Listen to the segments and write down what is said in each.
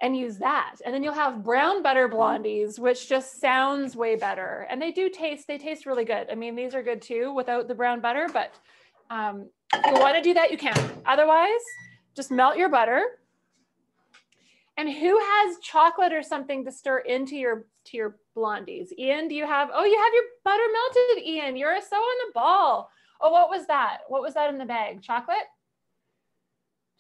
and use that. And then you'll have brown butter blondies, which just sounds way better. And they taste really good. I mean, these are good too without the brown butter, but if you want to do that, you can. Otherwise, just melt your butter. And who has chocolate or something to stir into your blondies? Ian, do you have, oh, you have your butter melted, Ian. You're so on the ball. Oh, what was that? What was that in the bag? Chocolate?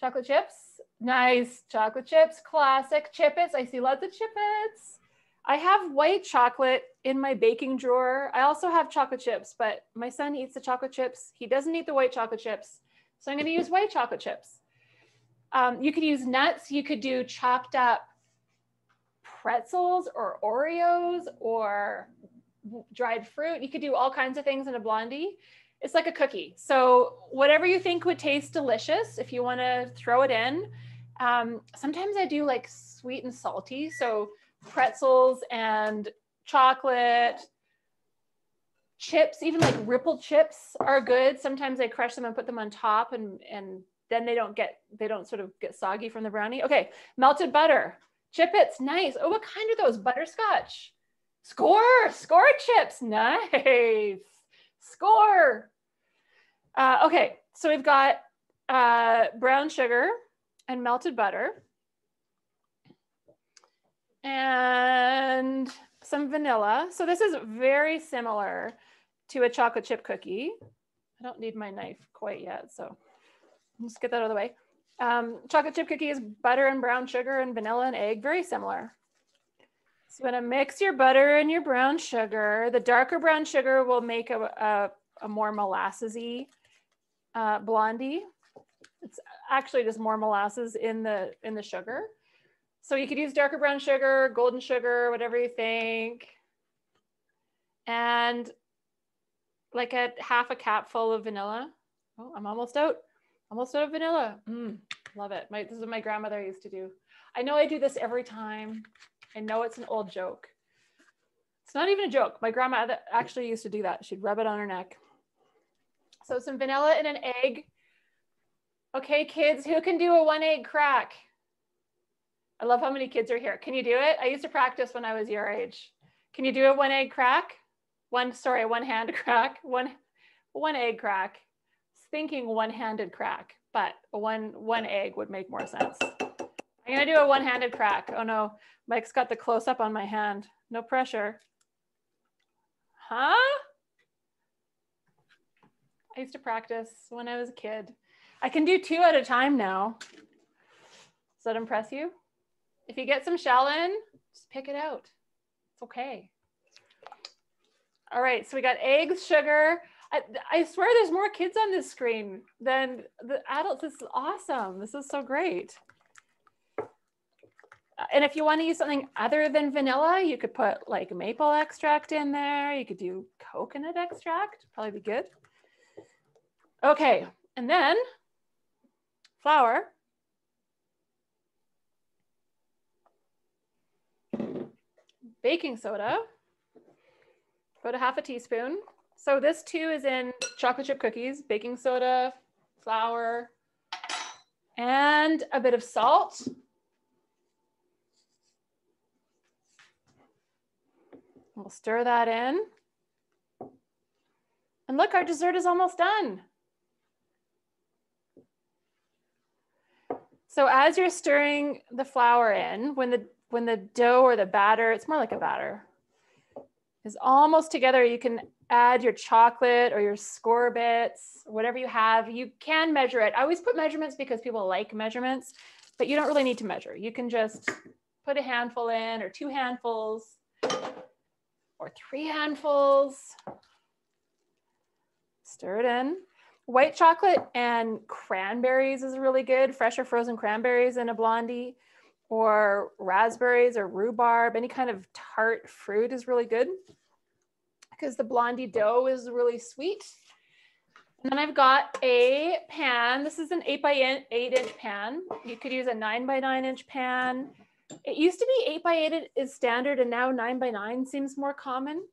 Chocolate chips? Nice. Chocolate chips, classic. Chippets. I see lots of chippets. I have white chocolate in my baking drawer. I also have chocolate chips, but my son eats the chocolate chips. He doesn't eat the white chocolate chips. So I'm going to use white chocolate chips. You could use nuts. You could do chopped up pretzels or Oreos or dried fruit. You could do all kinds of things in a blondie. It's like a cookie. So whatever you think would taste delicious, if you want to throw it in. Sometimes I do like sweet and salty. So pretzels and chocolate, chips, even like ripple chips are good. Sometimes I crush them and put them on top, and then they don't sort of get soggy from the brownie. Okay, melted butter, chippets, nice. Oh, what kind are those? Butterscotch. Score chips, nice. Score. Okay, so we've got brown sugar and melted butter and some vanilla. So this is very similar to a chocolate chip cookie. I don't need my knife quite yet, so let's get that out of the way. Chocolate chip cookie is butter and brown sugar and vanilla and egg, very similar. So you're gonna mix your butter and your brown sugar. The darker brown sugar will make a more molassesy blondie. It's actually just more molasses in the sugar. So you could use darker brown sugar, golden sugar, whatever you think. And like half a capful of vanilla. Oh, I'm almost out. Almost out of vanilla. Love it. This is what my grandmother used to do. I know I do this every time. I know it's an old joke. It's not even a joke. My grandma actually used to do that. She'd rub it on her neck. So some vanilla and an egg. Okay, kids, who can do a 1 egg crack? I love how many kids are here. Can you do it? I used to practice when I was your age. Can you do a 1 egg crack? One hand crack, one egg crack. Thinking one-handed crack, but one egg would make more sense. I'm gonna do a one-handed crack. Oh no, Mike's got the close-up on my hand. No pressure. Huh? I used to practice when I was a kid. I can do 2 at a time now. Does that impress you? If you get some shell in, just pick it out. It's okay. All right, so we got eggs, sugar. I swear there's more kids on this screen than the adults. This is awesome. This is so great. And if you want to use something other than vanilla, you could put like maple extract in there. You could do coconut extract, probably be good. Okay, and then flour. Baking soda, about a half a teaspoon. So this too is in chocolate chip cookies, baking soda, flour, and a bit of salt. We'll stir that in. And look, our dessert is almost done. So as you're stirring the flour in, when the dough or the batter, it's more like a batter, is almost together, you can add your chocolate or your score bits, whatever you have. You can measure it. I always put measurements because people like measurements, but you don't really need to measure. You can just put a handful in, or 2 handfuls, or 3 handfuls. Stir it in. White chocolate and cranberries is really good. Fresh or frozen cranberries in a blondie, or raspberries or rhubarb. Any kind of tart fruit is really good because the blondie dough is really sweet. And then I've got a pan. This is an 8 by 8 inch pan. You could use a 9 by 9 inch pan. It used to be 8 by 8 is standard, and now 9 by 9 seems more common.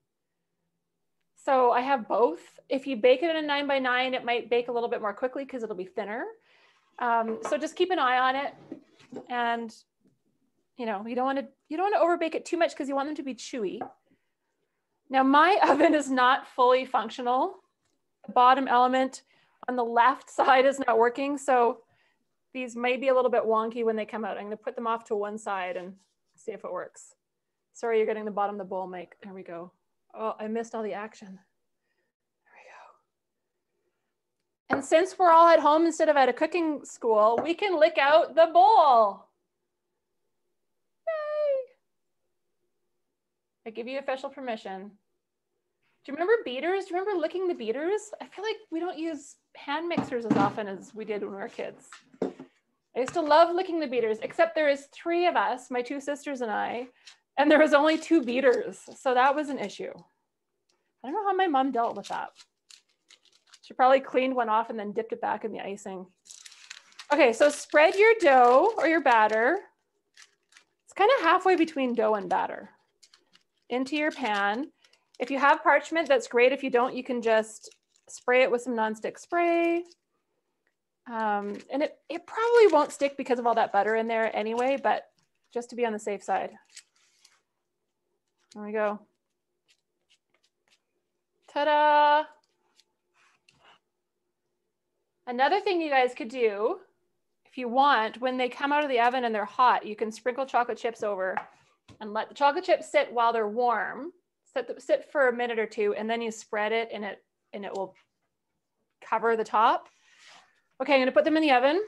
So I have both. If you bake it in a 9 by 9, it might bake a little bit more quickly because it'll be thinner. So just keep an eye on it. And you know, you don't want to overbake it too much because you want them to be chewy. Now my oven is not fully functional. The bottom element on the left side is not working. So these may be a little bit wonky when they come out. I'm going to put them off to one side and see if it works. Sorry, you're getting the bottom of the bowl, Mike. There we go. Oh, I missed all the action. There we go. And since we're all at home instead of at a cooking school, we can lick out the bowl. Yay! I give you official permission. Do you remember beaters? Do you remember licking the beaters? I feel like we don't use hand mixers as often as we did when we were kids. I used to love licking the beaters, except there is 3 of us, my 2 sisters and I, and there was only 2 beaters. So that was an issue. I don't know how my mom dealt with that. She probably cleaned one off and then dipped it back in the icing. Okay, so spread your dough or your batter. It's kind of halfway between dough and batter into your pan. If you have parchment, that's great. If you don't, you can just spray it with some nonstick spray. And it probably won't stick because of all that butter in there anyway, but just to be on the safe side. There we go. Ta-da! Another thing you guys could do, if you want, when they come out of the oven and they're hot, you can sprinkle chocolate chips over and let the chocolate chips sit while they're warm. Sit for a minute or 2, and then you spread it and it will cover the top. Okay, I'm gonna put them in the oven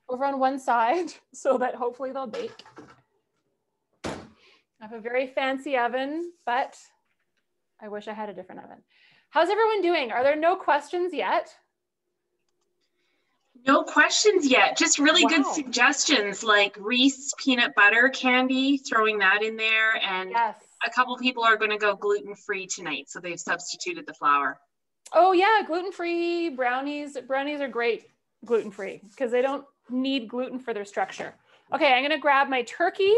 over on one side so that hopefully they'll bake. I have a very fancy oven, but I wish I had a different oven. How's everyone doing? Are there no questions yet? No questions yet, just really good suggestions like Reese peanut butter candy, throwing that in there. And yes, a couple people are going to go gluten-free tonight, so they've substituted the flour. Oh yeah, gluten-free brownies. Brownies are great gluten-free because they don't need gluten for their structure. Okay, I'm going to grab my turkey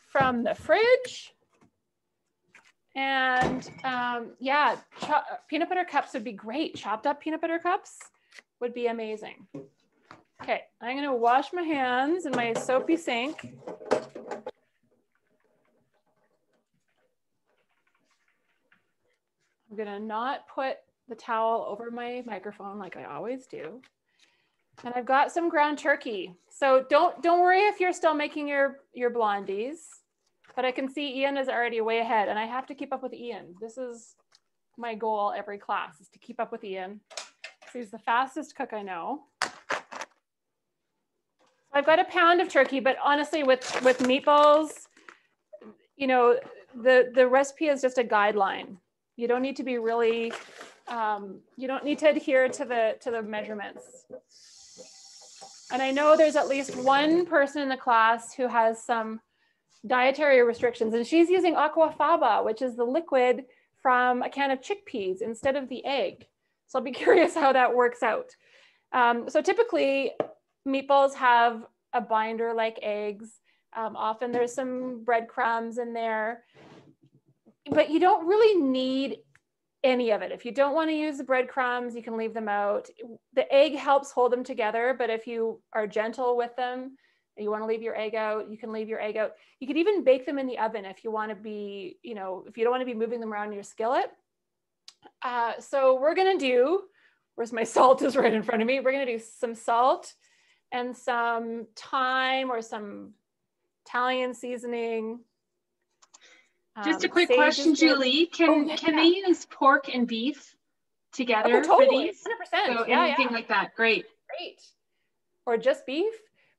from the fridge. And yeah, peanut butter cups would be great. Chopped up peanut butter cups would be amazing. Okay, I'm going to wash my hands in my soapy sink. I'm going to not put the towel over my microphone like I always do. And I've got some ground turkey. So don't worry if you're still making your blondies, but I can see Ian is already way ahead and I have to keep up with Ian. This is my goal every class, is to keep up with Ian. So he's the fastest cook I know. I've got a pound of turkey, but honestly with meatballs, you know, the recipe is just a guideline. You don't need to be really, you don't need to adhere to the measurements. And I know there's at least one person in the class who has some dietary restrictions, and she's using aquafaba, which is the liquid from a can of chickpeas instead of the egg. So I'll be curious how that works out. So typically meatballs have a binder like eggs. Often there's some breadcrumbs in there, but you don't really need any of it. If you don't want to use the breadcrumbs, you can leave them out. The egg helps hold them together, but if you are gentle with them, and you want to leave your egg out, you can leave your egg out. You could even bake them in the oven if you want to be, you know, if you don't want to be moving them around in your skillet. So we're going to do, where's my salt is right in front of me. We're going to do some salt and some thyme or some Italian seasoning. Just a quick question, Julie. Can they use pork and beef together totally, for these? 100%. So anything like that, great. Great. Or just beef.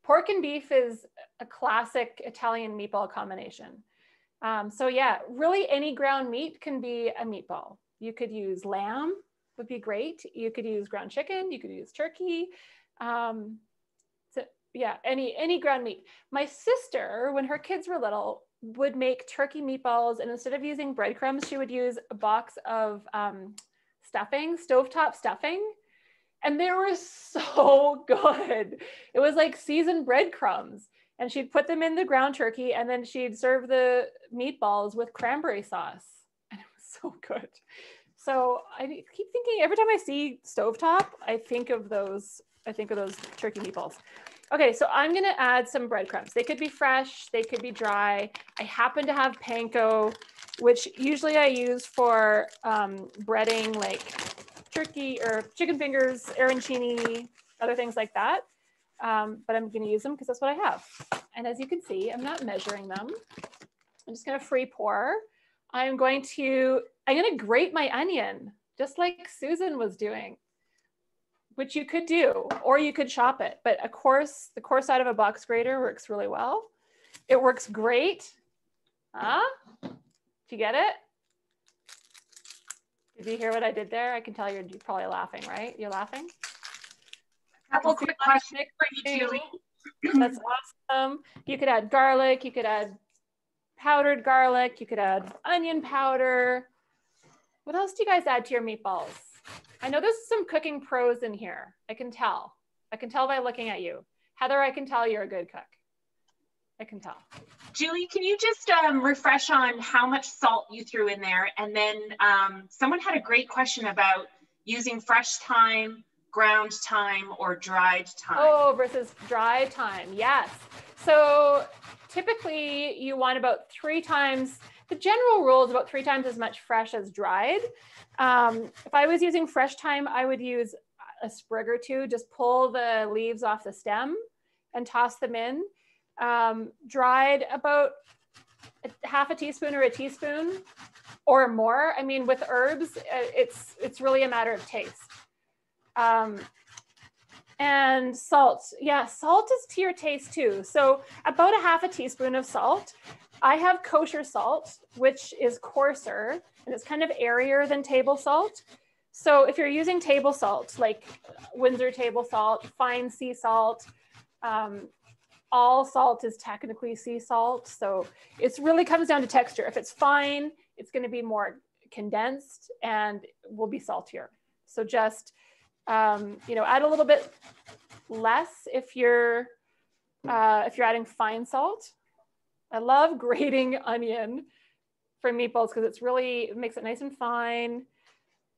Pork and beef is a classic Italian meatball combination. So yeah, really any ground meat can be a meatball. You could use lamb, would be great. You could use ground chicken, you could use turkey. So yeah, any ground meat. My sister, when her kids were little, would make turkey meatballs, and instead of using breadcrumbs, she would use a box of stuffing, stovetop stuffing. And they were so good. It was like seasoned breadcrumbs. And she'd put them in the ground turkey, and then she'd serve the meatballs with cranberry sauce. And it was so good. So I keep thinking, every time I see stovetop, I think of those turkey meatballs. Okay, so I'm gonna add some breadcrumbs. They could be fresh, they could be dry. I happen to have panko, which usually I use for breading like turkey or chicken fingers, arancini, other things like that. But I'm gonna use them because that's what I have. And as you can see, I'm not measuring them. I'm just gonna free pour. I'm gonna grate my onion, just like Susan was doing, which you could do, or you could chop it. But of course, the coarse side of a box grater works really well. It works great. Huh? Did you get it? Did you hear what I did there? I can tell you're probably laughing, right? You're laughing? A couple quick questions for you, Julie. That's awesome. You could add garlic, you could add powdered garlic, you could add onion powder. What else do you guys add to your meatballs? I know there's some cooking pros in here. I can tell. I can tell by looking at you. Heather, I can tell you're a good cook. I can tell. Julie, can you just refresh on how much salt you threw in there? And then someone had a great question about using fresh thyme, ground thyme, or dried thyme. Oh, versus dried thyme, yes. So typically you want about 3 times, the general rule is about 3 times as much fresh as dried. If I was using fresh thyme, I would use a sprig or 2, just pull the leaves off the stem and toss them in. Dried, about half a teaspoon or a teaspoon or more. I mean, with herbs, it's really a matter of taste. And salt, yeah, salt is to your taste too. So about a half a teaspoon of salt. I have kosher salt, which is coarser and it's kind of airier than table salt. So if you're using table salt, like Windsor table salt, fine sea salt, all salt is technically sea salt. So it really comes down to texture. If it's fine, it's going to be more condensed and will be saltier. So just, add a little bit less if you're adding fine salt. I love grating onion for meatballs because it makes it nice and fine.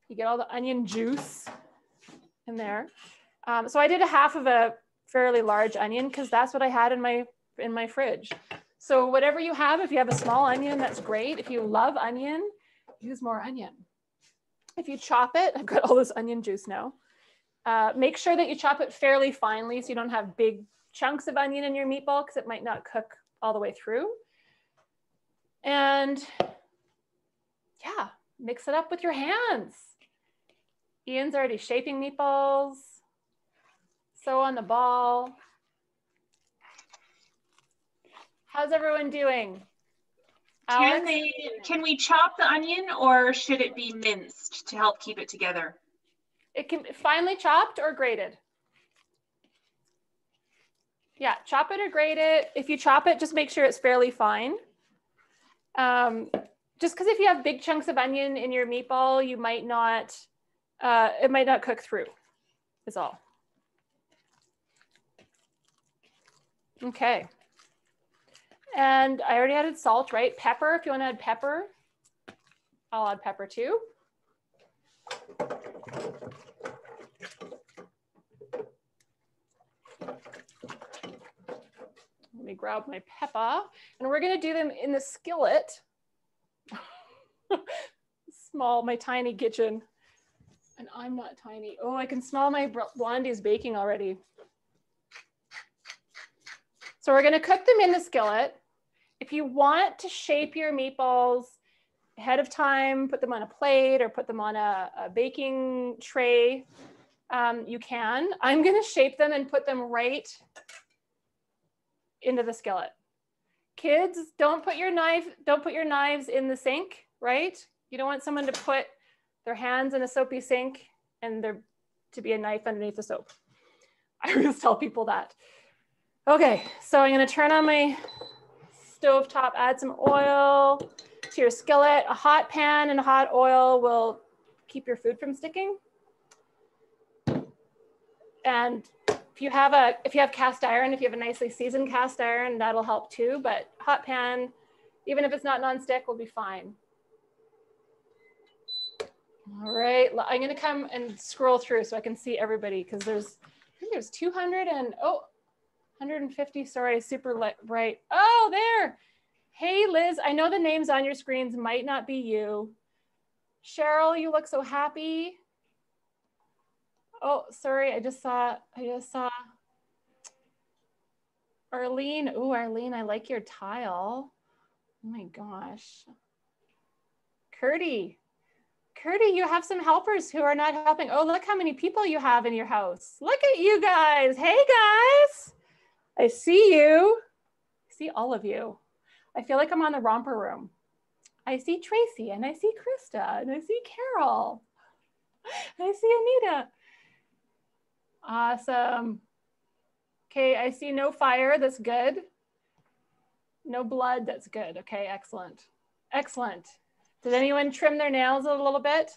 You get all the onion juice in there. So I did a half of a fairly large onion because that's what I had in my fridge. So whatever you have, if you have a small onion, that's great. If you love onion, use more onion. If you chop it, I've got all this onion juice now. Make sure that you chop it fairly finely so you don't have big chunks of onion in your meatball because it might not cook all the way through. And yeah, mix it up with your hands. Ian's already shaping meatballs. So on the ball. How's everyone doing? Can we chop the onion or should it be minced to help keep it together? It can be finely chopped or grated. Yeah, chop it or grate it. If you chop it, just make sure it's fairly fine. Just because if you have big chunks of onion in your meatball, you might not, it might not cook through, is all. Okay. And I already added salt, right? Pepper, if you want to add pepper, I'll add pepper too. Let me grab my pepper and we're going to do them in the skillet. My tiny kitchen. And I'm not tiny. Oh, I can smell my blondies baking already. So we're going to cook them in the skillet. If you want to shape your meatballs ahead of time, put them on a plate or put them on a baking tray, you can. I'm going to shape them and put them right into the skillet. Kids, don't put your knives in the sink, right? You don't want someone to put their hands in a soapy sink and there to be a knife underneath the soap. I always tell people that. Okay, so I'm going to turn on my stovetop, add some oil to your skillet. A hot pan and hot oil will keep your food from sticking. And if you have cast iron, if you have a nicely seasoned cast iron, that'll help too. But hot pan, even if it's not nonstick, will be fine. All right, I'm going to come and scroll through so I can see everybody because I think there's 200 and 150, sorry, super bright. Oh, there. Hey, Liz, I know the names on your screens might not be you. Cheryl, you look so happy. Oh, sorry, I just saw Arlene. Oh, Arlene, I like your tile. Oh my gosh. Curdy, you have some helpers who are not helping. Oh, look how many people you have in your house. Look at you guys. Hey guys, I see you. I see all of you. I feel like I'm on the romper room. I see Tracy and I see Krista and I see Carol. I see Anita. Awesome. Okay, I see no fire, that's good. No blood, that's good. Okay, excellent. Excellent. Did anyone trim their nails a little bit?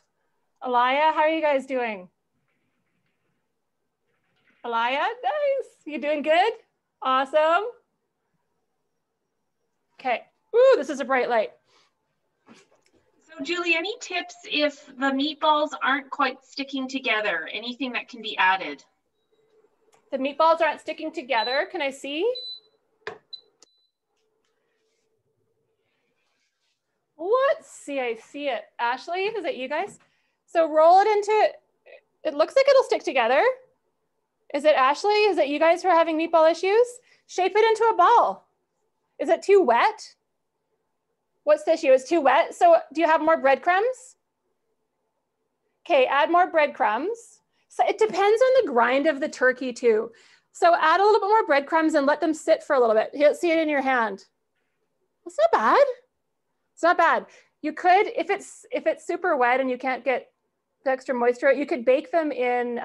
Alaya, how are you guys doing? Alaya, nice. You doing good? Awesome. Okay. Ooh, this is a bright light. So Julie, any tips if the meatballs aren't quite sticking together? Anything that can be added? The meatballs aren't sticking together. Can I see? Let's see, I see it. Ashley, is it you guys? So roll it into, it looks like it'll stick together. Is it Ashley? Is it you guys who are having meatball issues? Shape it into a ball. Is it too wet? What's the issue? It's too wet. So do you have more breadcrumbs? Okay, add more breadcrumbs. So it depends on the grind of the turkey too. So add a little bit more breadcrumbs and let them sit for a little bit. You'll see it in your hand. It's not bad. It's not bad. You could, if it's super wet and you can't get the extra moisture, you could bake them in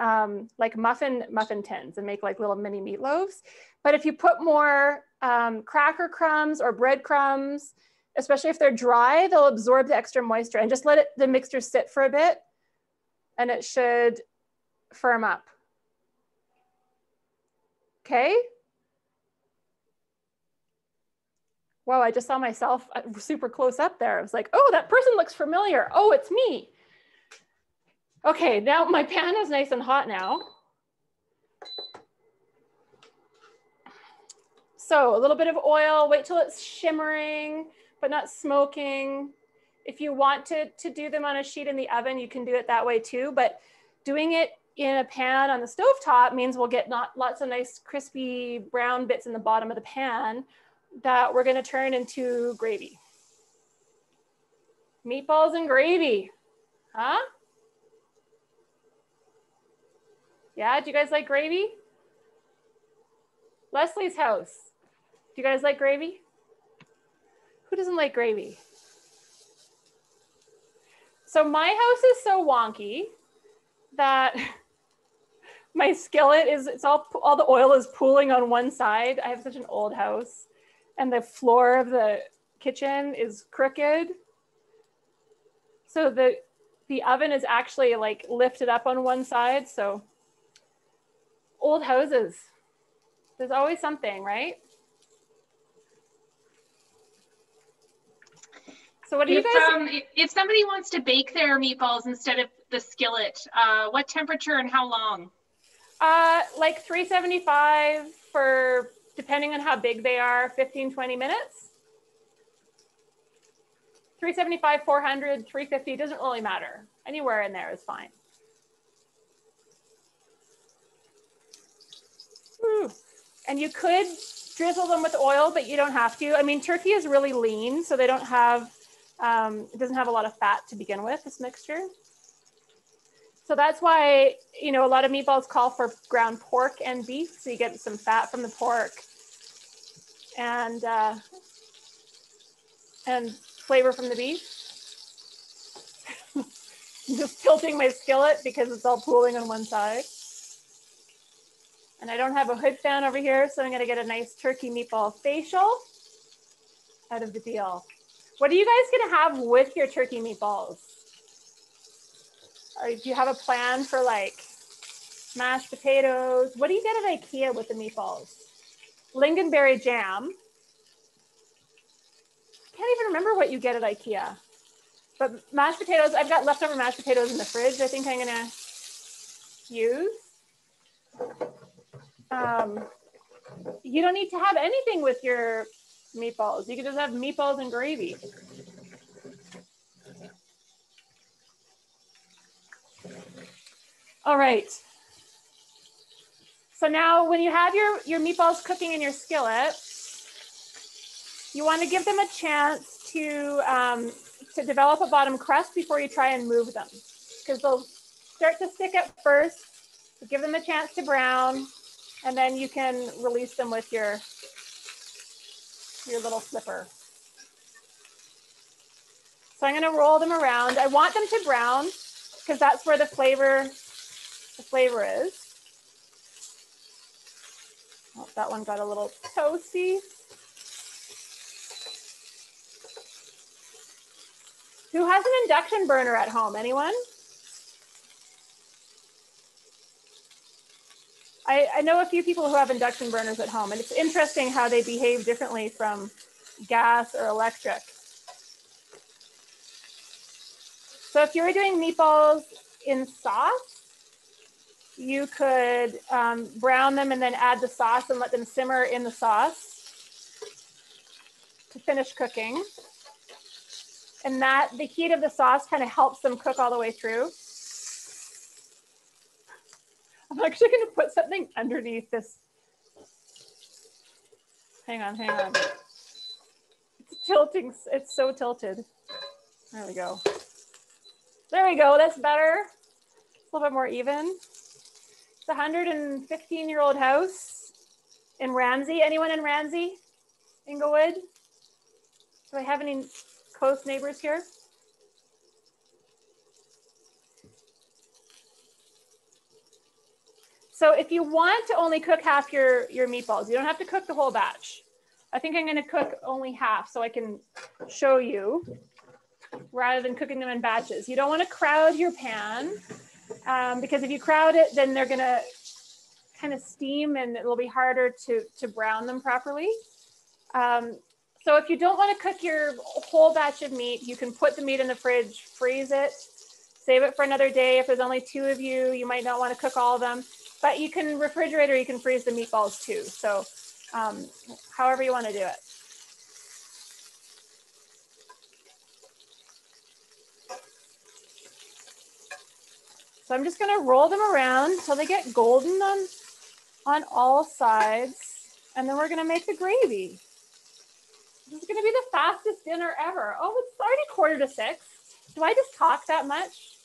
like muffin tins and make like little mini meatloaves. But if you put more cracker crumbs or breadcrumbs, especially if they're dry, they'll absorb the extra moisture, and just let the mixture sit for a bit and it should firm up. Okay. Wow, I just saw myself super close up there. I was like, oh, that person looks familiar. Oh, it's me. Okay, now my pan is nice and hot now. So a little bit of oil, wait till it's shimmering, but not smoking. If you want to do them on a sheet in the oven, you can do it that way too, but doing it in a pan on the stovetop means we'll get lots of nice crispy brown bits in the bottom of the pan that we're gonna turn into gravy. Meatballs and gravy, huh? Yeah, do you guys like gravy? Leslie's house, do you guys like gravy? Who doesn't like gravy? So my house is so wonky that my skillet is, all the oil is pooling on one side. I have such an old house and the floor of the kitchen is crooked. So the oven is actually like lifted up on one side. So old houses, there's always something, right? So what do you guys? If somebody wants to bake their meatballs instead of the skillet, what temperature and how long? Like 375 for, depending on how big they are, 15, 20 minutes. 375, 400, 350, doesn't really matter. Anywhere in there is fine. Ooh. And you could drizzle them with oil, but you don't have to. I mean, turkey is really lean, so they don't have, it doesn't have a lot of fat to begin with, this mixture. So that's why, you know, a lot of meatballs call for ground pork and beef. So you get some fat from the pork and flavor from the beef. I'm just tilting my skillet because it's all pooling on one side. And I don't have a hood fan over here, so I'm gonna get a nice turkey meatball facial out of the deal. What are you guys gonna have with your turkey meatballs? Or do you have a plan for like mashed potatoes? What do you get at IKEA with the meatballs? Lingonberry jam. Can't even remember what you get at IKEA. But mashed potatoes, I've got leftover mashed potatoes in the fridge. I think I'm gonna use. You don't need to have anything with your meatballs. You can just have meatballs and gravy. All right. So now when you have your meatballs cooking in your skillet, you want to give them a chance to develop a bottom crust before you try and move them, because they'll start to stick at first. So give them a chance to brown, and then you can release them with your little flipper. So I'm going to roll them around. I want them to brown because that's where the flavor is. Oh, that one got a little toasty. Who has an induction burner at home? Anyone? I know a few people who have induction burners at home, and it's interesting how they behave differently from gas or electric. So if you were doing meatballs in sauce, you could brown them and then add the sauce and let them simmer in the sauce to finish cooking. And the heat of the sauce kind of helps them cook all the way through. I'm actually going to put something underneath this. Hang on. It's tilting. It's so tilted. There we go. That's better. It's a little bit more even. It's a 115-year-old house in Ramsey. Anyone in Ramsey? Inglewood? Do I have any close neighbors here? So if you want to only cook half your meatballs, you don't have to cook the whole batch. I think I'm going to cook only half so I can show you rather than cooking them in batches. You don't want to crowd your pan because if you crowd it, then they're going to kind of steam and it'll be harder to brown them properly. So if you don't want to cook your whole batch of meat, you can put the meat in the fridge, freeze it, save it for another day. If there's only 2 of you, you might not want to cook all of them, but you can refrigerate or you can freeze the meatballs too. So however you want to do it. So I'm just going to roll them around until they get golden on all sides. And then we're going to make the gravy. This is going to be the fastest dinner ever. Oh, it's already 5:45. Do I just talk that much?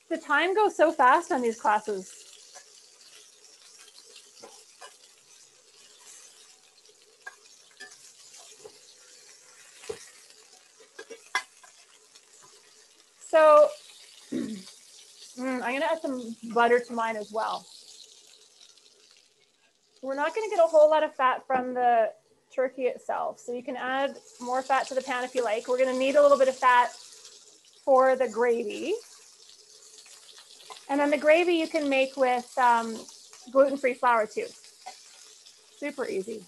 The time goes so fast on these classes. So I'm going to add some butter to mine as well. We're not going to get a whole lot of fat from the turkey itself. So you can add more fat to the pan if you like. We're going to need a little bit of fat for the gravy. And then the gravy you can make with gluten-free flour too. Super easy.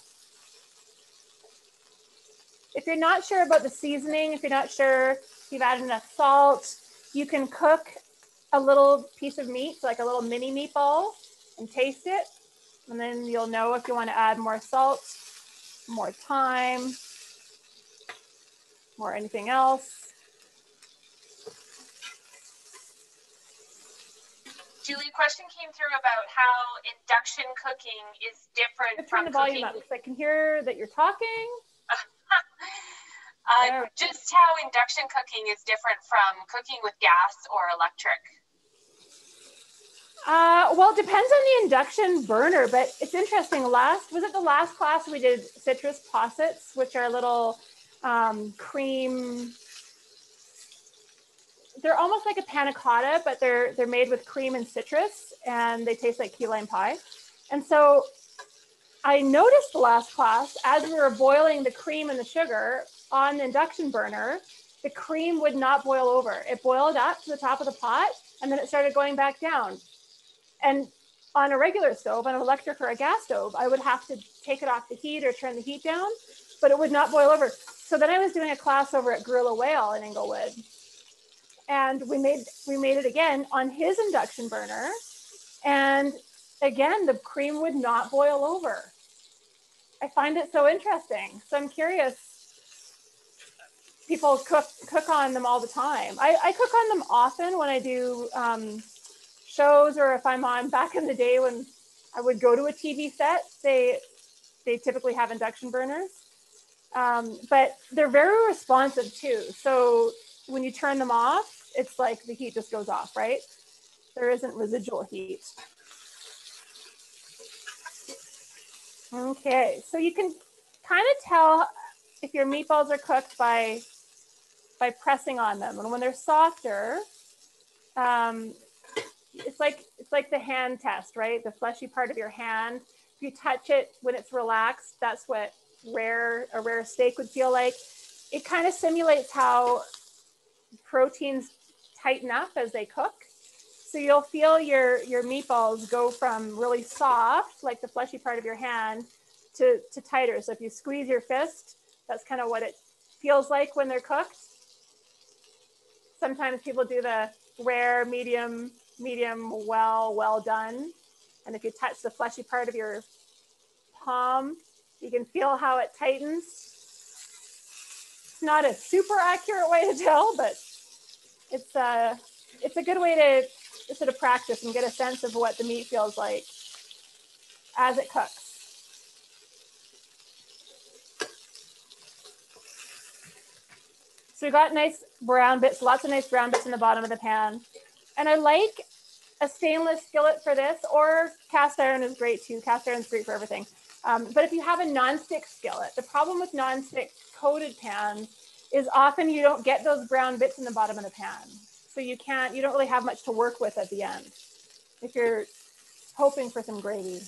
If you're not sure about the seasoning, if you're not sure if you've added enough salt, you can cook a little piece of meat, like a little mini meatball, and taste it. And then you'll know if you want to add more salt, more thyme, more anything else. Julie, a question came through about how induction cooking is different from turn the volume up because I can hear that you're talking. Just how induction cooking is different from cooking with gas or electric. Well, it depends on the induction burner, but it's interesting. Was it the last class we did citrus possets, which are little cream. They're almost like a panna cotta, but they're made with cream and citrus, and they taste like key lime pie. And so I noticed the last class, as we were boiling the cream and the sugar on the induction burner, the cream would not boil over. It boiled up to the top of the pot, and then it started going back down. And on a regular stove, on an electric or a gas stove, I would have to take it off the heat or turn the heat down, but it would not boil over. So then I was doing a class over at Gorilla Whale in Inglewood. And we made it again on his induction burner. And again, the cream would not boil over. I find it so interesting. So I'm curious. People cook on them all the time. I cook on them often when I do shows, or if I'm on, back in the day when I would go to a TV set, they typically have induction burners. But they're very responsive too. So when you turn them off, it's like the heat just goes off, right? There isn't residual heat. Okay, so you can kind of tell if your meatballs are cooked by pressing on them. And when they're softer, it's like the hand test, right? The fleshy part of your hand. If you touch it when it's relaxed, that's what a rare steak would feel like. It kind of simulates how proteins tighten up as they cook. So you'll feel your meatballs go from really soft, like the fleshy part of your hand, to tighter. So if you squeeze your fist, that's kind of what it feels like when they're cooked. Sometimes people do the rare, medium, well done. And if you touch the fleshy part of your palm, you can feel how it tightens. It's not a super accurate way to tell, but it's a good way to sort of practice and get a sense of what the meat feels like as it cooks. So we got nice brown bits, lots of nice brown bits in the bottom of the pan. And I like a stainless skillet for this, or cast iron is great too. Cast iron is great for everything. But if you have a nonstick skillet, the problem with nonstick coated pans is often you don't get those brown bits in the bottom of the pan. So you don't really have much to work with at the end if you're hoping for some gravy.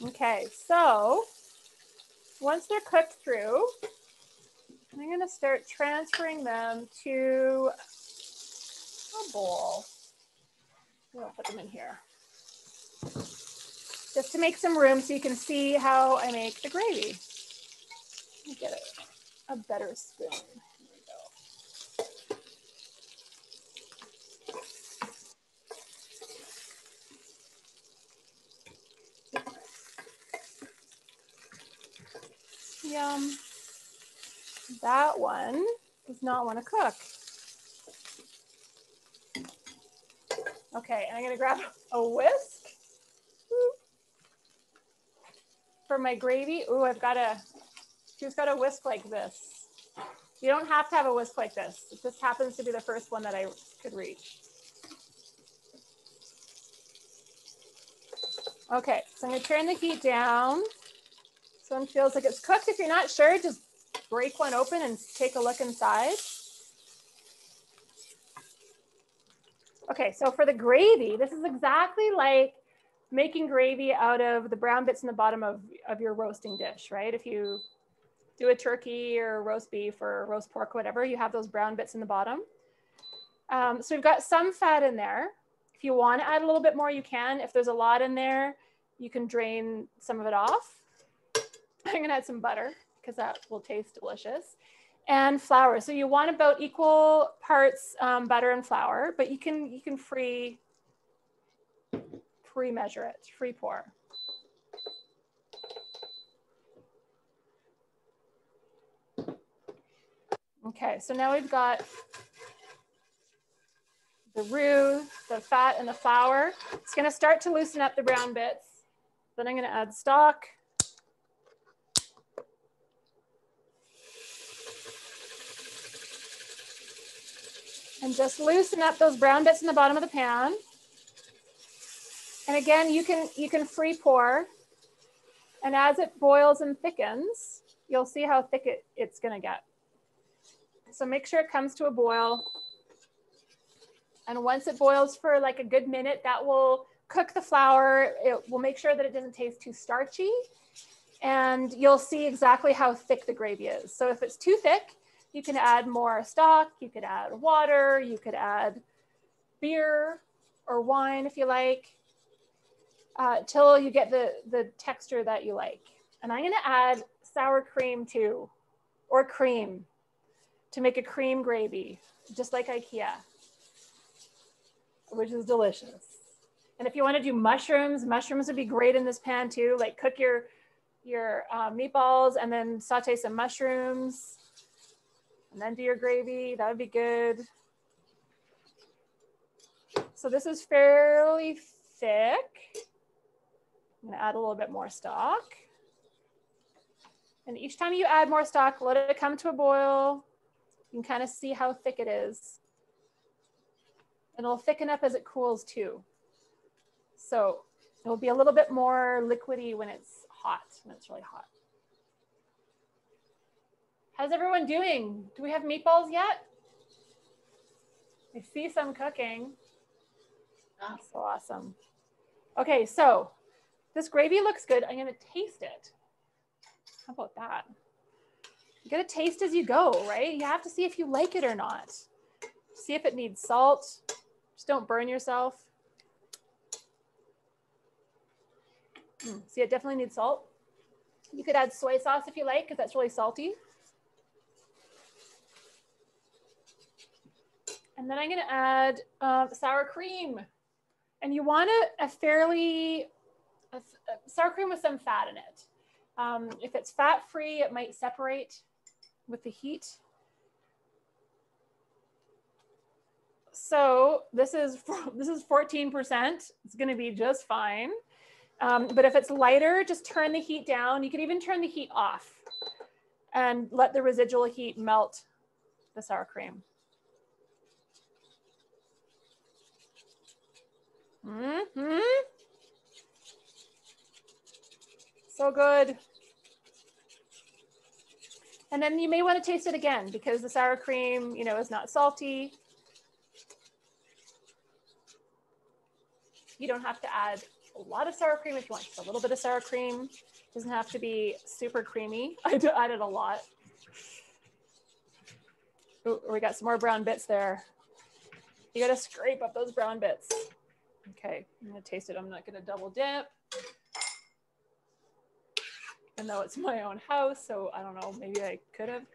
Okay, so once they're cooked through, I'm going to start transferring them to a bowl. I'll put them in here, just to make some room so you can see how I make the gravy. Let me get a better spoon. Here we go. Yum. That one does not want to cook. Okay, and I'm going to grab a whisk for my gravy. Ooh, she's got a whisk like this. You don't have to have a whisk like this. This happens to be the first one that I could reach. Okay, so I'm going to turn the heat down. This one feels like it's cooked. If you're not sure, just break one open and take a look inside. Okay, so for the gravy, this is exactly like making gravy out of the brown bits in the bottom of your roasting dish, right? If you do a turkey or roast beef or roast pork, whatever, you have those brown bits in the bottom. So we've got some fat in there. If you want to add a little bit more, you can. If there's a lot in there, you can drain some of it off. I'm going to add some butter because that will taste delicious. And flour. So you want about equal parts butter and flour, but you can free measure it, free pour. Okay, so now we've got the roux, the fat, and the flour. It's going to start to loosen up the brown bits. Then I'm going to add stock. And just loosen up those brown bits in the bottom of the pan. And again, you can free pour. And as it boils and thickens, you'll see how thick it's going to get. So make sure it comes to a boil. And once it boils for like a good minute, that will cook the flour. It will make sure that it doesn't taste too starchy. And you'll see exactly how thick the gravy is. So if it's too thick, you can add more stock, you could add water, you could add beer or wine if you like, till you get the texture that you like. And I'm gonna add sour cream too, or cream. to make a cream gravy, just like IKEA, which is delicious. And if you want to do mushrooms, mushrooms would be great in this pan too. Like cook your meatballs and then saute some mushrooms and then do your gravy. That would be good. So this is fairly thick. I'm gonna add a little bit more stock. And each time you add more stock, let it come to a boil. You can kind of see how thick it is. And it'll thicken up as it cools too. So it will be a little bit more liquidy when it's hot, when it's really hot. How's everyone doing? Do we have meatballs yet? I see some cooking. Oh, so awesome. Okay, so this gravy looks good. I'm gonna taste it. How about that? You gotta taste as you go, right? You have to see if you like it or not. See if it needs salt. Just don't burn yourself. See, it definitely needs salt. You could add soy sauce if you like, because that's really salty. And then I'm gonna add sour cream. And you want a sour cream with some fat in it. If it's fat-free, it might separate with the heat. So this is 14%. It's gonna be just fine. But if it's lighter, just turn the heat down. You could even turn the heat off and let the residual heat melt the sour cream. So good. And then you may want to taste it again because the sour cream, you know, is not salty. You don't have to add a lot of sour cream if you want just a little bit of sour cream. It doesn't have to be super creamy. I added a lot. Ooh, we got some more brown bits there. You got to scrape up those brown bits. Okay, I'm gonna taste it. I'm not gonna double dip. Even though it's my own house, so I don't know, maybe I could have.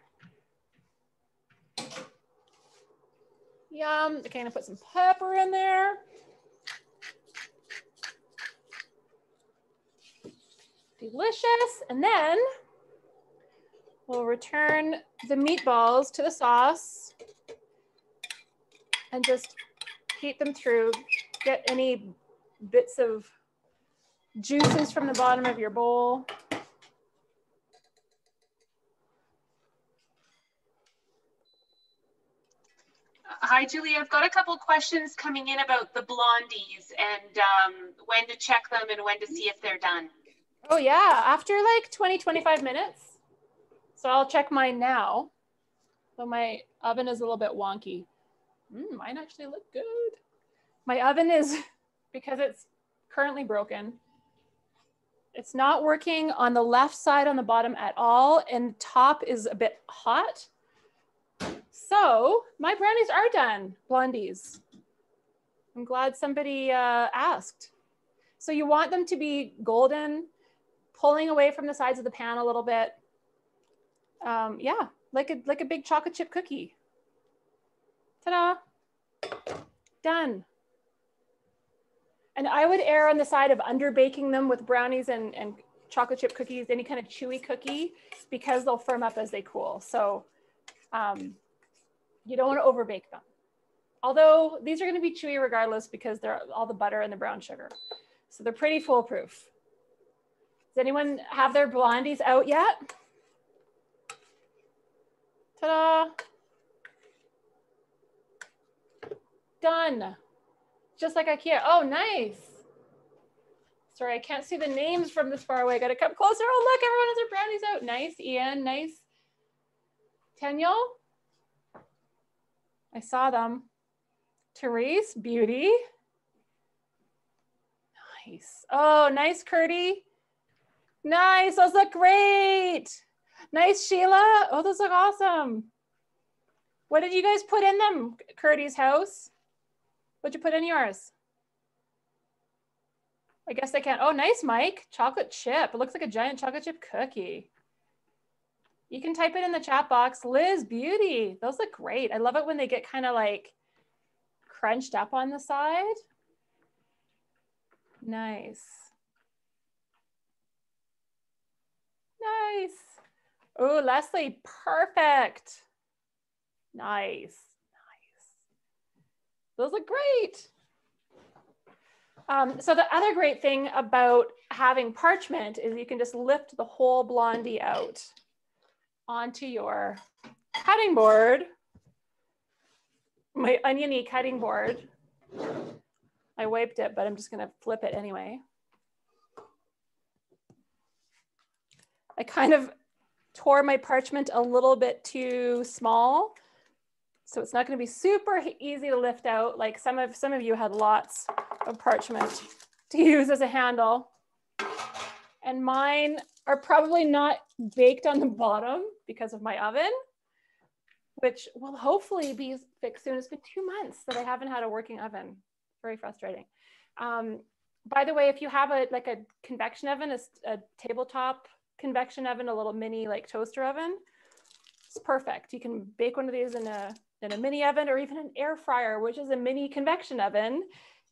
Yum, okay, I'm gonna put some pepper in there. Delicious, and then we'll return the meatballs to the sauce and just heat them through. Get any bits of juices from the bottom of your bowl. Hi, Julie. I've got a couple questions coming in about the blondies and when to check them and when to see if they're done. Oh yeah, after like 20, 25 minutes. So I'll check mine now. So my oven is a little bit wonky. Mine actually look good. My oven is, because it's currently broken, it's not working on the left side on the bottom at all, and top is a bit hot. So my brownies are done, blondies. I'm glad somebody asked. So you want them to be golden, pulling away from the sides of the pan a little bit. Yeah, like a big chocolate chip cookie. Ta-da, done. And I would err on the side of under baking them with brownies and chocolate chip cookies, any kind of chewy cookie, because they'll firm up as they cool. So you don't want to over bake them. Although these are going to be chewy regardless because they're all the butter and the brown sugar. So they're pretty foolproof. Does anyone have their blondies out yet? Ta-da. Done. Just like IKEA. Oh, nice. Sorry, I can't see the names from this far away. Got to come closer. Oh, look, everyone has their brownies out. Nice, Ian. Nice. Daniel. I saw them. Therese, beauty. Nice. Oh, nice, Curdy. Nice. Those look great. Nice, Sheila. Oh, those look awesome. What did you guys put in them, Curdy's house? What'd you put in yours? I guess I can't. Oh, nice, Mike. Chocolate chip. It looks like a giant chocolate chip cookie. You can type it in the chat box. Liz, beauty. Those look great. I love it when they get kind of like crunched up on the side. Nice. Nice. Oh, Leslie, perfect. Nice. Nice. Those look great. So the other great thing about having parchment is you can just lift the whole Blondie out onto your cutting board, my oniony cutting board. I wiped it, but I'm just gonna flip it anyway. I kind of tore my parchment a little bit too small, so it's not gonna be super easy to lift out. Like some of you had lots of parchment to use as a handle. And mine are probably not baked on the bottom because of my oven, which will hopefully be fixed soon. It's been 2 months that I haven't had a working oven. Very frustrating. By the way, if you have a convection oven, a tabletop convection oven, a little mini like toaster oven, it's perfect. You can bake one of these in a mini oven, or even an air fryer, which is a mini convection oven,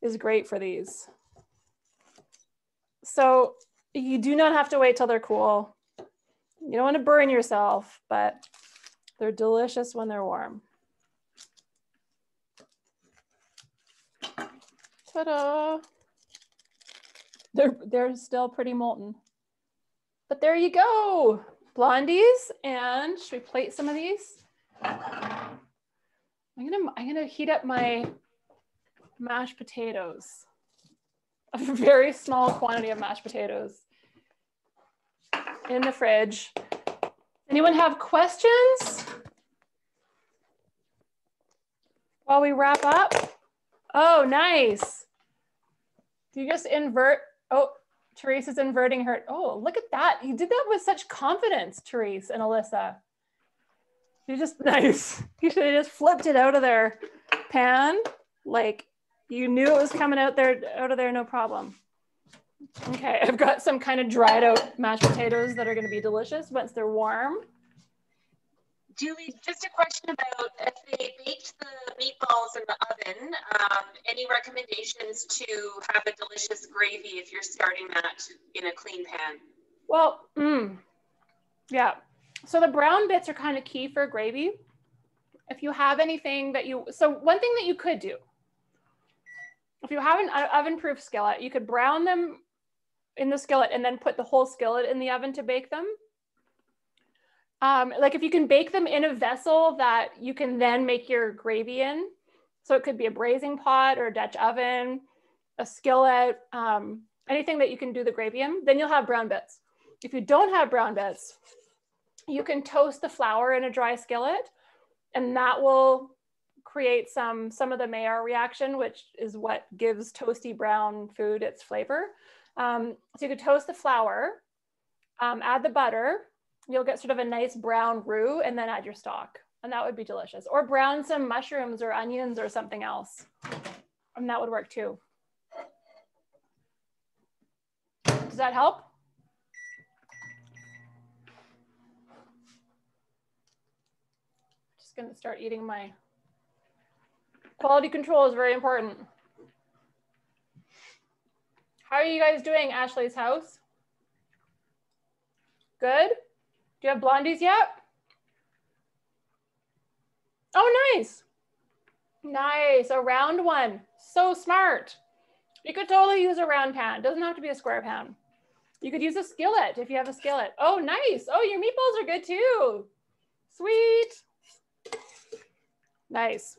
is great for these. So you do not have to wait till they're cool. You don't want to burn yourself, but they're delicious when they're warm. Ta-da! They're still pretty molten. But there you go, Blondies. And should we plate some of these? I'm gonna heat up my mashed potatoes. A very small quantity of mashed potatoes in the fridge. Anyone have questions while we wrap up? Oh, nice. Do you just invert? Oh, Therese is inverting her. Oh, look at that. You did that with such confidence, Therese and Alyssa. You just, nice. You should have just flipped it out of their pan. Like you knew it was coming out of there, no problem. Okay, I've got some kind of dried out mashed potatoes that are going to be delicious once they're warm. Julie, just a question about if they baked the meatballs in the oven, any recommendations to have a delicious gravy if you're starting that in a clean pan? Well, yeah. So the brown bits are kind of key for gravy. If you have anything that so one thing that you could do, if you have an oven-proof skillet, you could brown them in the skillet and then put the whole skillet in the oven to bake them. Like if you can bake them in a vessel that you can then make your gravy in. So it could be a braising pot or a Dutch oven, a skillet, anything that you can do the gravy in, then you'll have brown bits. If you don't have brown bits, you can toast the flour in a dry skillet, and that will create some of the Maillard reaction, which is what gives toasty brown food its flavor. So you could toast the flour, add the butter, you'll get sort of a nice brown roux, and then add your stock, and that would be delicious. Or brown some mushrooms or onions or something else, and that would work too. Does that help? Just gonna start eating my quality control is very important. How are you guys doing, Ashley's house? Good? Do you have Blondies yet? Oh, nice. Nice, a round one. So smart. You could totally use a round pan. It doesn't have to be a square pan. You could use a skillet if you have a skillet. Oh, nice. Oh, your meatballs are good too. Sweet. Nice.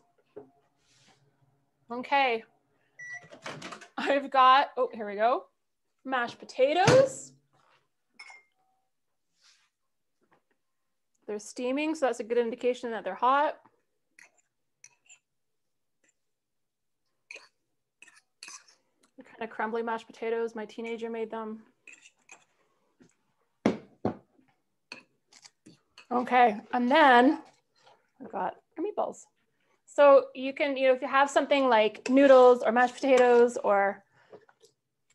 Okay. I've got, oh, here we go. Mashed potatoes. They're steaming, so that's a good indication that they're hot. They're kind of crumbly mashed potatoes. My teenager made them. Okay, and then I've got our meatballs. So you can, if you have something like noodles or mashed potatoes or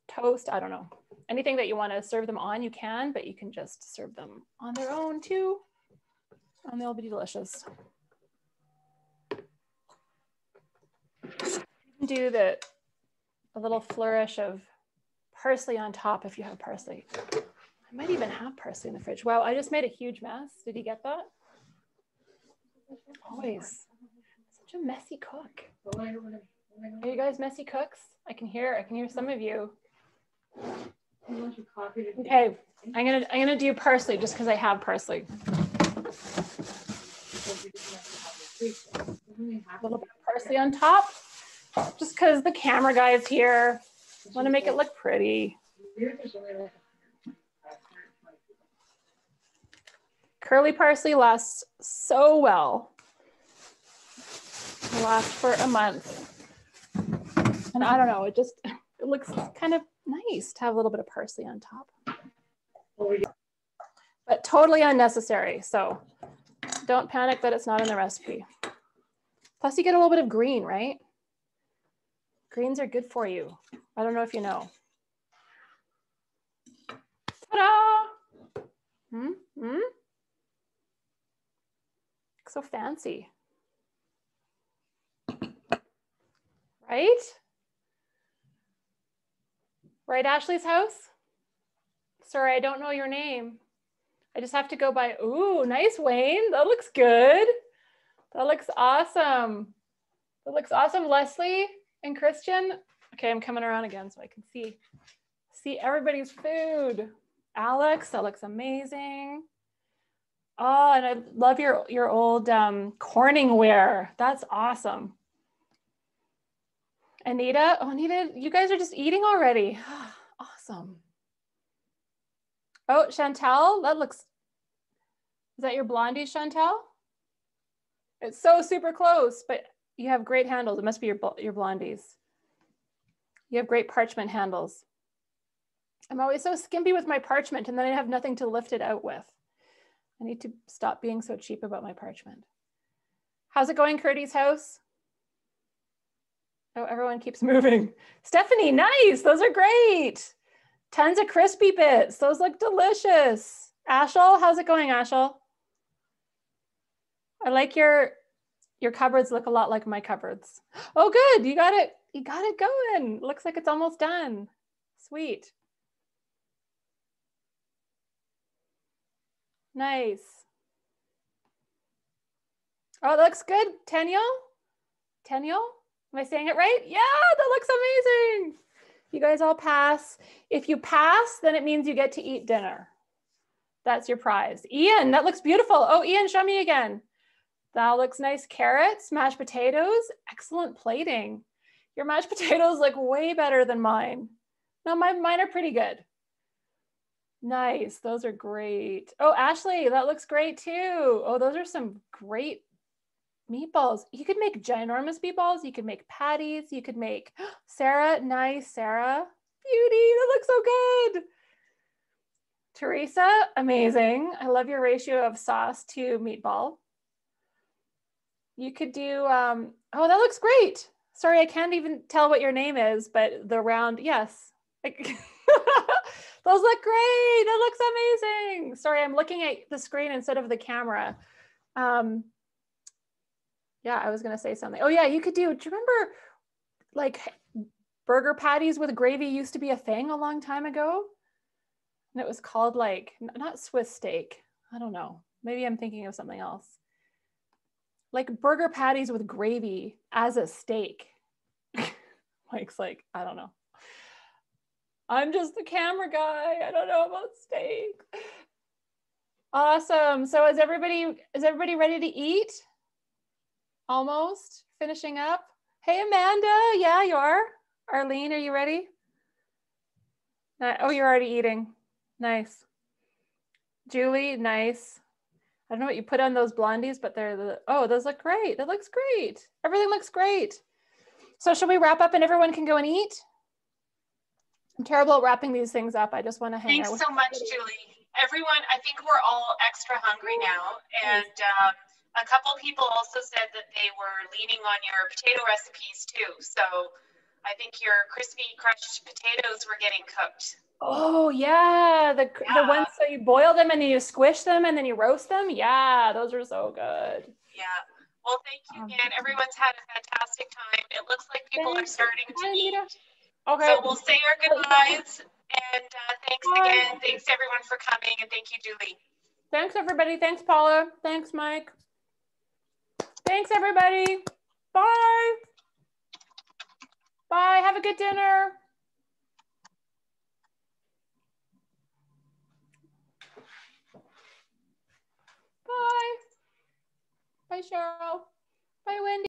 toast, I don't know, anything that you want to serve them on, you can, but you can just serve them on their own too. And they'll be delicious. You can do a little flourish of parsley on top if you have parsley. I might even have parsley in the fridge. Wow, I just made a huge mess. Did you get that? Always. Such a messy cook. Are you guys messy cooks? I can hear some of you. Okay, I'm gonna do parsley just because I have parsley. A little bit of parsley on top, just because the camera guy is here. I want to make it look pretty. Curly parsley lasts so well. It'll last for a month. And I don't know, it looks kind of nice to have a little bit of parsley on top. But totally unnecessary, so don't panic that it's not in the recipe. Plus you get a little bit of green, right? Greens are good for you. I don't know if you know. Ta-da! So fancy. Right? Right, Ashley's house? Sorry, I don't know your name. I just have to go by, ooh, nice, Wayne. That looks good. That looks awesome. That looks awesome, Leslie and Christian. Okay, I'm coming around again so I can see everybody's food. Alex, that looks amazing. Oh, and I love your old Corningware. That's awesome. Anita, oh, Anita, you guys are just eating already. Awesome. Oh, Chantel, is that your Blondies, Chantel? It's so super close, but you have great handles. It must be your Blondies. You have great parchment handles. I'm always so skimpy with my parchment and then I have nothing to lift it out with. I need to stop being so cheap about my parchment. How's it going, Curdy's house? Oh, everyone keeps moving. Stephanie, nice. Those are great. Tons of crispy bits. Those look delicious. Ashel, how's it going, Ashel? I like your cupboards look a lot like my cupboards. Oh, good. You got it going. Looks like it's almost done. Sweet. Nice. Oh, that looks good. Tenyo? Am I saying it right? Yeah, that looks amazing. You guys all pass. If you pass, then it means you get to eat dinner. That's your prize. Ian, that looks beautiful. Oh, Ian, show me again. That looks nice. Carrots, mashed potatoes, excellent plating. Your mashed potatoes look way better than mine. No, mine are pretty good. Nice, those are great. Oh, Ashley, that looks great too. Oh, those are some great meatballs. You could make ginormous meatballs. You could make patties. You could make, Sarah, nice, Sarah. Beauty, that looks so good. Teresa, amazing. I love your ratio of sauce to meatball. You could do, oh, that looks great. Sorry, I can't even tell what your name is, but the round, yes. Those look great. That looks amazing. Sorry, I'm looking at the screen instead of the camera. Yeah, I was gonna say something. Oh yeah, you could do you remember like burger patties with gravy used to be a thing a long time ago? And it was called like, not Swiss steak. I don't know. Maybe I'm thinking of something else. Like burger patties with gravy as a steak. Mike's like, I don't know. I'm just the camera guy. I don't know about steak. Awesome. So is everybody ready to eat? Almost finishing up. Hey, Amanda. Yeah, you are. Arlene, are you ready? Oh, you're already eating. Nice. Julie, nice. I don't know what you put on those Blondies, but oh, those look great. That looks great. Everything looks great. So should we wrap up and everyone can go and eat? I'm terrible at wrapping these things up. I just want to hang out. Thanks so much, Julie. Everyone, I think we're all extra hungry now. And a couple people also said that they were leaning on your potato recipes too. So I think your crispy crushed potatoes were getting cooked. Oh yeah, the ones so you boil them and then you squish them and then you roast them. Yeah, those are so good. Yeah. Well, thank you again. Everyone's had a fantastic time. It looks like people are starting to eat. Okay. So we'll say our goodbyes. And thanks again. Thanks everyone for coming. And thank you, Julie. Thanks everybody. Thanks Paula. Thanks Mike. Thanks everybody. Bye. Bye. Have a good dinner. Bye. Bye Cheryl. Bye Wendy.